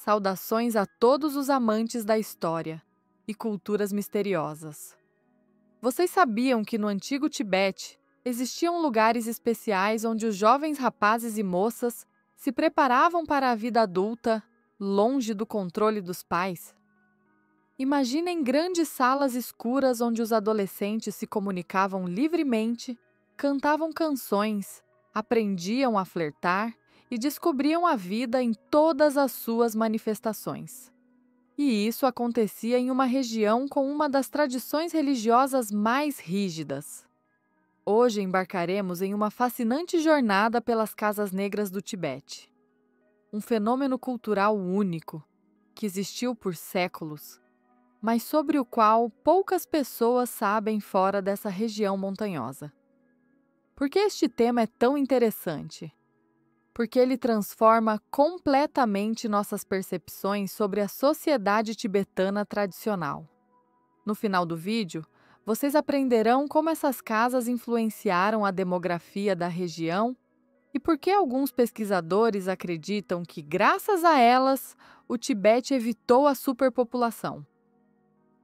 Saudações a todos os amantes da história e culturas misteriosas. Vocês sabiam que no antigo Tibete existiam lugares especiais onde os jovens rapazes e moças se preparavam para a vida adulta, longe do controle dos pais? Imaginem grandes salas escuras onde os adolescentes se comunicavam livremente, cantavam canções, aprendiam a flertar e descobriam a vida em todas as suas manifestações. E isso acontecia em uma região com uma das tradições religiosas mais rígidas. Hoje embarcaremos em uma fascinante jornada pelas casas negras do Tibete. Um fenômeno cultural único, que existiu por séculos, mas sobre o qual poucas pessoas sabem fora dessa região montanhosa. Por que este tema é tão interessante? Porque ele transforma completamente nossas percepções sobre a sociedade tibetana tradicional. No final do vídeo, vocês aprenderão como essas casas influenciaram a demografia da região e por que alguns pesquisadores acreditam que, graças a elas, o Tibete evitou a superpopulação.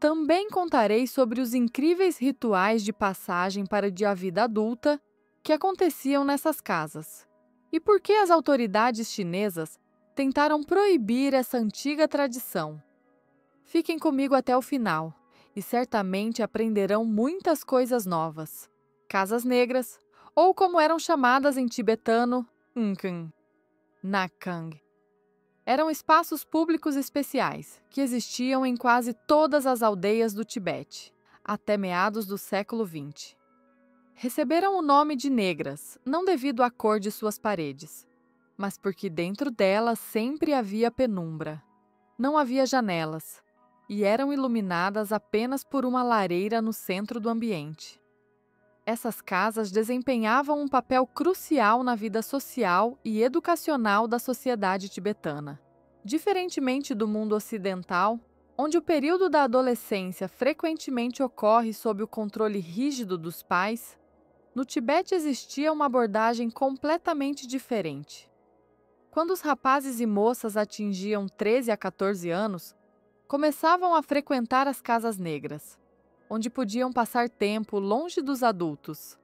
Também contarei sobre os incríveis rituais de passagem para a vida adulta que aconteciam nessas casas. E por que as autoridades chinesas tentaram proibir essa antiga tradição? Fiquem comigo até o final e certamente aprenderão muitas coisas novas. Casas negras, ou como eram chamadas em tibetano, Nkang, Nakang. Eram espaços públicos especiais que existiam em quase todas as aldeias do Tibete, até meados do século XX. Receberam o nome de negras, não devido à cor de suas paredes, mas porque dentro delas sempre havia penumbra. Não havia janelas, e eram iluminadas apenas por uma lareira no centro do ambiente. Essas casas desempenhavam um papel crucial na vida social e educacional da sociedade tibetana. Diferentemente do mundo ocidental, onde o período da adolescência frequentemente ocorre sob o controle rígido dos pais, no Tibete existia uma abordagem completamente diferente. Quando os rapazes e moças atingiam 13 a 14 anos, começavam a frequentar as casas negras, onde podiam passar tempo longe dos adultos.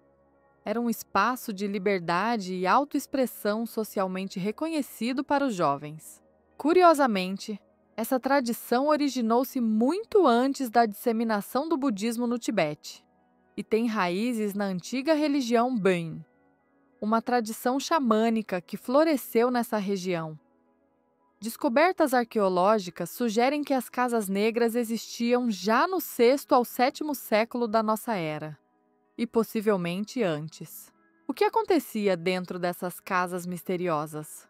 Era um espaço de liberdade e autoexpressão socialmente reconhecido para os jovens. Curiosamente, essa tradição originou-se muito antes da disseminação do budismo no Tibete e tem raízes na antiga religião Bön, uma tradição xamânica que floresceu nessa região. Descobertas arqueológicas sugerem que as casas negras existiam já no 6º ao 7º século da nossa era, e possivelmente antes. O que acontecia dentro dessas casas misteriosas?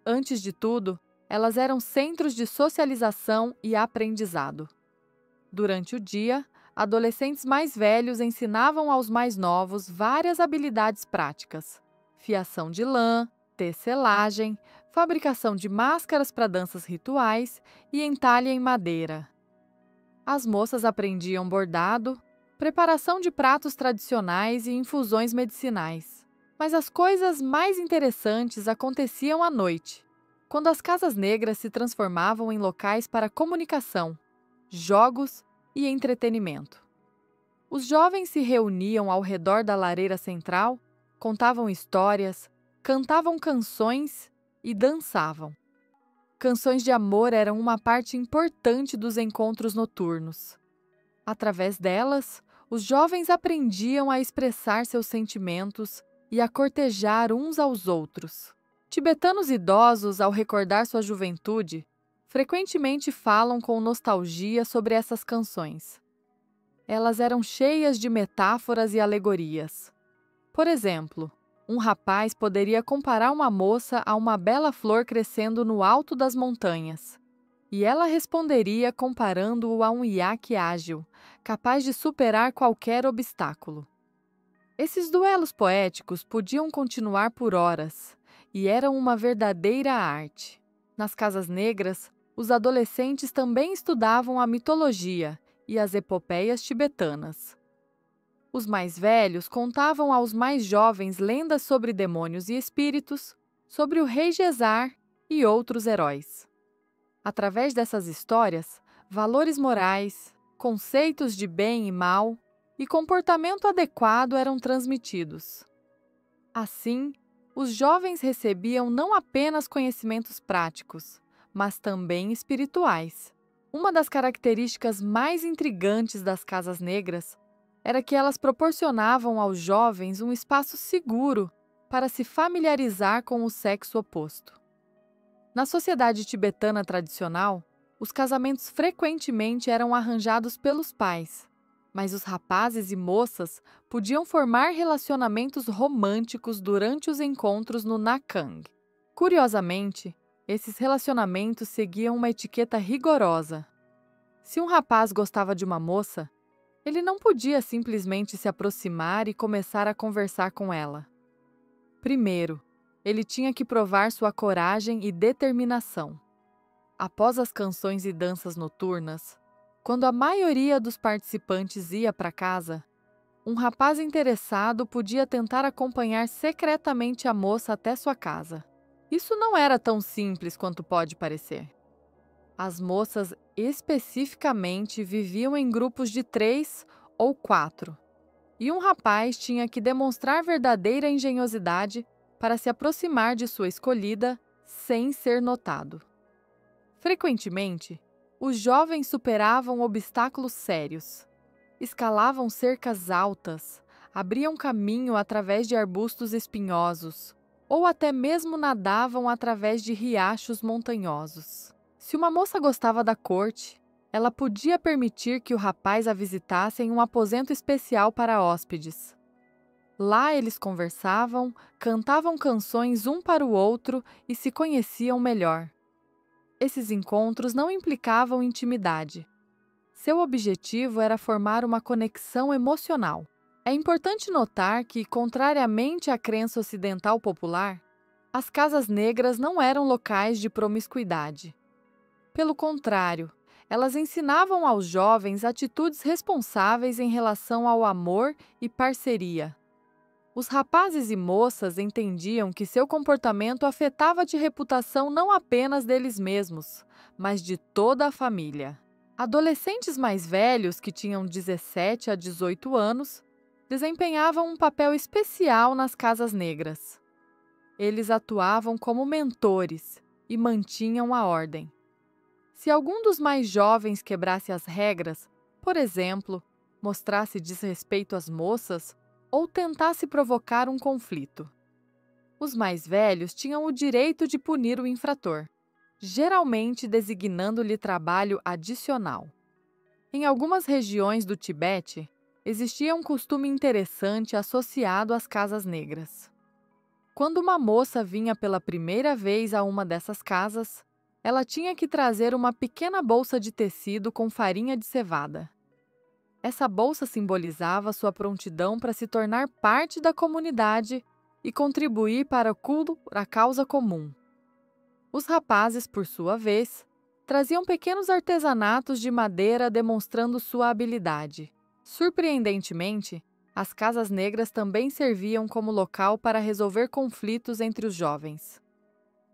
Antes de tudo, elas eram centros de socialização e aprendizado. Durante o dia, adolescentes mais velhos ensinavam aos mais novos várias habilidades práticas: fiação de lã, tecelagem, fabricação de máscaras para danças rituais e entalhe em madeira. As moças aprendiam bordado, preparação de pratos tradicionais e infusões medicinais. Mas as coisas mais interessantes aconteciam à noite, quando as casas negras se transformavam em locais para comunicação, jogos e entretenimento. Os jovens se reuniam ao redor da lareira central, contavam histórias, cantavam canções e dançavam. Canções de amor eram uma parte importante dos encontros noturnos. Através delas, os jovens aprendiam a expressar seus sentimentos e a cortejar uns aos outros. Tibetanos idosos, ao recordar sua juventude, frequentemente falam com nostalgia sobre essas canções. Elas eram cheias de metáforas e alegorias. Por exemplo, um rapaz poderia comparar uma moça a uma bela flor crescendo no alto das montanhas, e ela responderia comparando-o a um iaque ágil, capaz de superar qualquer obstáculo. Esses duelos poéticos podiam continuar por horas, e eram uma verdadeira arte. Nas casas negras, os adolescentes também estudavam a mitologia e as epopeias tibetanas. Os mais velhos contavam aos mais jovens lendas sobre demônios e espíritos, sobre o rei Gesar e outros heróis. Através dessas histórias, valores morais, conceitos de bem e mal e comportamento adequado eram transmitidos. Assim, os jovens recebiam não apenas conhecimentos práticos, mas também espirituais. Uma das características mais intrigantes das casas negras era que elas proporcionavam aos jovens um espaço seguro para se familiarizar com o sexo oposto. Na sociedade tibetana tradicional, os casamentos frequentemente eram arranjados pelos pais, mas os rapazes e moças podiam formar relacionamentos românticos durante os encontros no Nakang. Curiosamente, esses relacionamentos seguiam uma etiqueta rigorosa. Se um rapaz gostava de uma moça, ele não podia simplesmente se aproximar e começar a conversar com ela. Primeiro, ele tinha que provar sua coragem e determinação. Após as canções e danças noturnas, quando a maioria dos participantes ia para casa, um rapaz interessado podia tentar acompanhar secretamente a moça até sua casa. Isso não era tão simples quanto pode parecer. As moças especificamente viviam em grupos de 3 ou 4, e um rapaz tinha que demonstrar verdadeira engenhosidade para se aproximar de sua escolhida sem ser notado. Frequentemente, os jovens superavam obstáculos sérios, escalavam cercas altas, abriam caminho através de arbustos espinhosos, ou até mesmo nadavam através de riachos montanhosos. Se uma moça gostava da corte, ela podia permitir que o rapaz a visitasse em um aposento especial para hóspedes. Lá eles conversavam, cantavam canções um para o outro e se conheciam melhor. Esses encontros não implicavam intimidade. Seu objetivo era formar uma conexão emocional. É importante notar que, contrariamente à crença ocidental popular, as casas negras não eram locais de promiscuidade. Pelo contrário, elas ensinavam aos jovens atitudes responsáveis em relação ao amor e parceria. Os rapazes e moças entendiam que seu comportamento afetava de reputação não apenas deles mesmos, mas de toda a família. Adolescentes mais velhos, que tinham 17 a 18 anos, desempenhavam um papel especial nas casas negras. Eles atuavam como mentores e mantinham a ordem. Se algum dos mais jovens quebrasse as regras, por exemplo, mostrasse desrespeito às moças ou tentasse provocar um conflito, os mais velhos tinham o direito de punir o infrator, geralmente designando-lhe trabalho adicional. Em algumas regiões do Tibete, existia um costume interessante associado às casas negras. Quando uma moça vinha pela primeira vez a uma dessas casas, ela tinha que trazer uma pequena bolsa de tecido com farinha de cevada. Essa bolsa simbolizava sua prontidão para se tornar parte da comunidade e contribuir para a causa comum. Os rapazes, por sua vez, traziam pequenos artesanatos de madeira demonstrando sua habilidade. Surpreendentemente, as casas negras também serviam como local para resolver conflitos entre os jovens.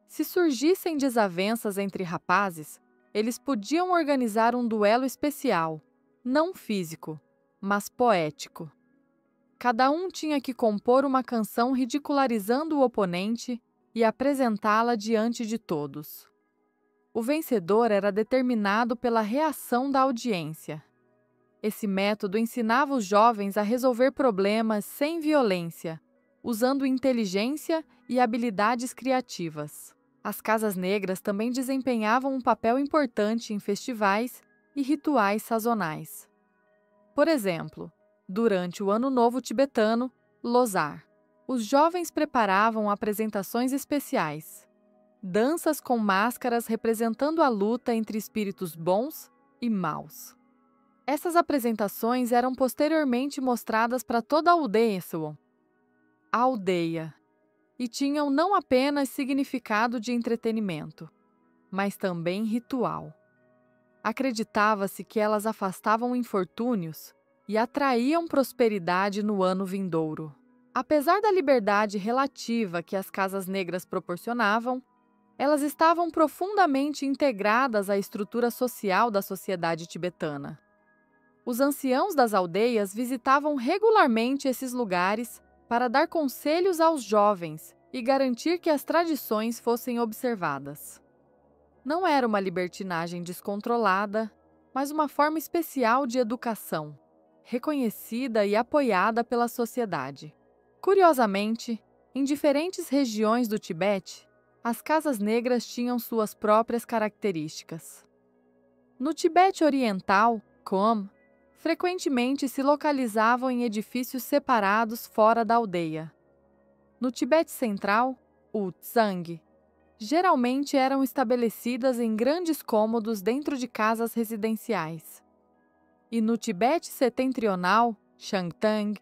Se surgissem desavenças entre rapazes, eles podiam organizar um duelo especial, não físico, mas poético. Cada um tinha que compor uma canção ridicularizando o oponente e apresentá-la diante de todos. O vencedor era determinado pela reação da audiência. Esse método ensinava os jovens a resolver problemas sem violência, usando inteligência e habilidades criativas. As casas negras também desempenhavam um papel importante em festivais e rituais sazonais. Por exemplo, durante o Ano Novo Tibetano, Losar, os jovens preparavam apresentações especiais, danças com máscaras representando a luta entre espíritos bons e maus. Essas apresentações eram posteriormente mostradas para toda a aldeia, e tinham não apenas significado de entretenimento, mas também ritual. Acreditava-se que elas afastavam infortúnios e atraíam prosperidade no ano vindouro. Apesar da liberdade relativa que as casas negras proporcionavam, Elas estavam profundamente integradas à estrutura social da sociedade tibetana. Os anciãos das aldeias visitavam regularmente esses lugares para dar conselhos aos jovens e garantir que as tradições fossem observadas. Não era uma libertinagem descontrolada, mas uma forma especial de educação, reconhecida e apoiada pela sociedade. Curiosamente, em diferentes regiões do Tibete, as casas negras tinham suas próprias características. No Tibete Oriental, Khom, frequentemente se localizavam em edifícios separados fora da aldeia. No Tibete Central, o Tsang, geralmente eram estabelecidas em grandes cômodos dentro de casas residenciais. E no Tibete Setentrional, Shantung,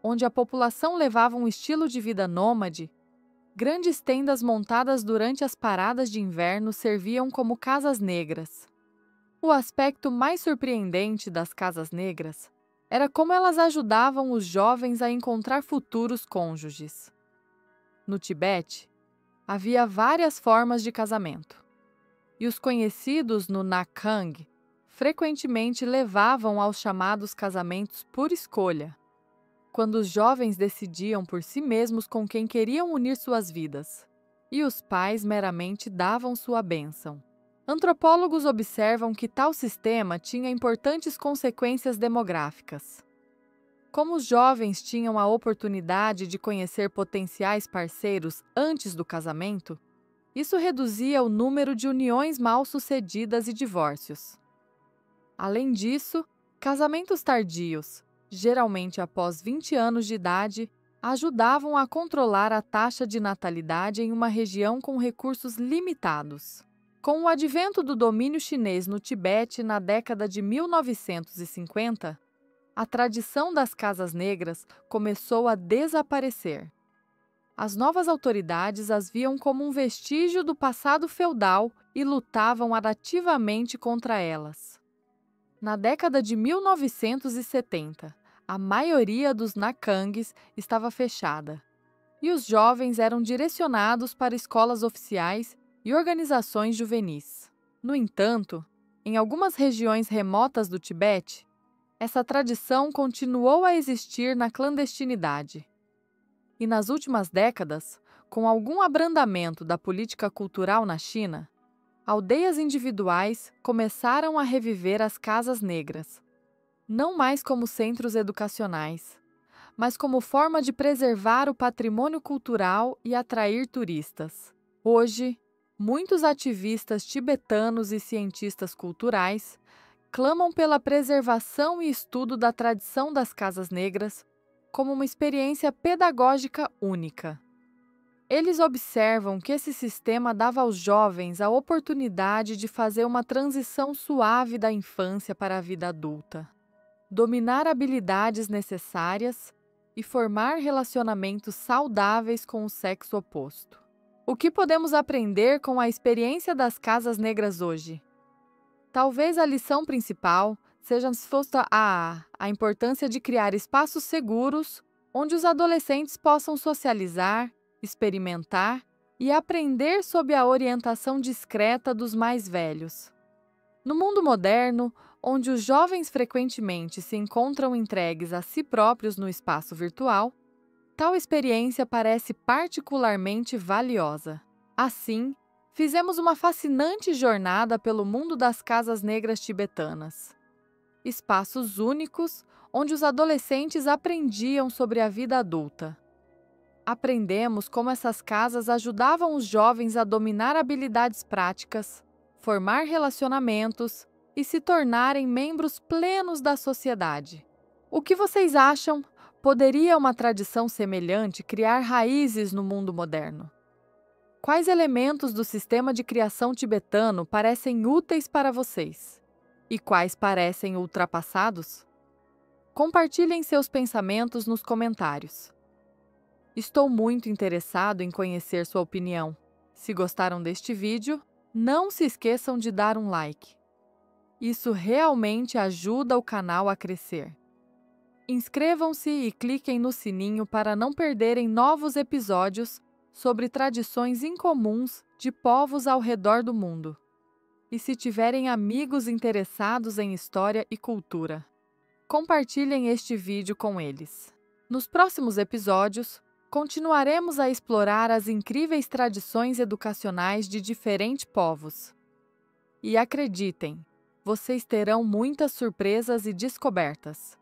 onde a população levava um estilo de vida nômade, grandes tendas montadas durante as paradas de inverno serviam como casas negras. O aspecto mais surpreendente das casas negras era como elas ajudavam os jovens a encontrar futuros cônjuges. No Tibete, havia várias formas de casamento, e os conhecidos no Nakhang frequentemente levavam aos chamados casamentos por escolha, quando os jovens decidiam por si mesmos com quem queriam unir suas vidas, e os pais meramente davam sua bênção. Antropólogos observam que tal sistema tinha importantes consequências demográficas. Como os jovens tinham a oportunidade de conhecer potenciais parceiros antes do casamento, isso reduzia o número de uniões mal-sucedidas e divórcios. Além disso, casamentos tardios, geralmente após 20 anos de idade, ajudavam a controlar a taxa de natalidade em uma região com recursos limitados. Com o advento do domínio chinês no Tibete na década de 1950, a tradição das casas negras começou a desaparecer. As novas autoridades as viam como um vestígio do passado feudal e lutavam ativamente contra elas. Na década de 1970, a maioria dos Nakhangs estava fechada, e os jovens eram direcionados para escolas oficiais e organizações juvenis. No entanto, em algumas regiões remotas do Tibete, essa tradição continuou a existir na clandestinidade. E nas últimas décadas, com algum abrandamento da política cultural na China, aldeias individuais começaram a reviver as casas negras, não mais como centros educacionais, mas como forma de preservar o patrimônio cultural e atrair turistas. Hoje, muitos ativistas tibetanos e cientistas culturais clamam pela preservação e estudo da tradição das casas negras como uma experiência pedagógica única. Eles observam que esse sistema dava aos jovens a oportunidade de fazer uma transição suave da infância para a vida adulta, dominar habilidades necessárias e formar relacionamentos saudáveis com o sexo oposto. O que podemos aprender com a experiência das casas negras hoje? Talvez a lição principal seja exposta a importância de criar espaços seguros onde os adolescentes possam socializar, experimentar e aprender sob a orientação discreta dos mais velhos. No mundo moderno, onde os jovens frequentemente se encontram entregues a si próprios no espaço virtual, tal experiência parece particularmente valiosa. Assim, fizemos uma fascinante jornada pelo mundo das casas negras tibetanas. Espaços únicos onde os adolescentes aprendiam sobre a vida adulta. Aprendemos como essas casas ajudavam os jovens a dominar habilidades práticas, formar relacionamentos e se tornarem membros plenos da sociedade. O que vocês acham? Poderia uma tradição semelhante criar raízes no mundo moderno? Quais elementos do sistema de criação tibetano parecem úteis para vocês? E quais parecem ultrapassados? Compartilhem seus pensamentos nos comentários. Estou muito interessado em conhecer sua opinião. Se gostaram deste vídeo, não se esqueçam de dar um like. Isso realmente ajuda o canal a crescer. Inscrevam-se e cliquem no sininho para não perderem novos episódios sobre tradições incomuns de povos ao redor do mundo. E se tiverem amigos interessados em história e cultura, compartilhem este vídeo com eles. Nos próximos episódios, continuaremos a explorar as incríveis tradições educacionais de diferentes povos. E acreditem, vocês terão muitas surpresas e descobertas.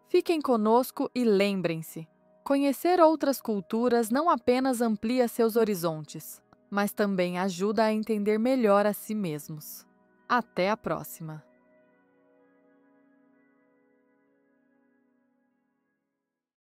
Fiquem conosco e lembrem-se, conhecer outras culturas não apenas amplia seus horizontes, mas também ajuda a entender melhor a si mesmos. Até a próxima!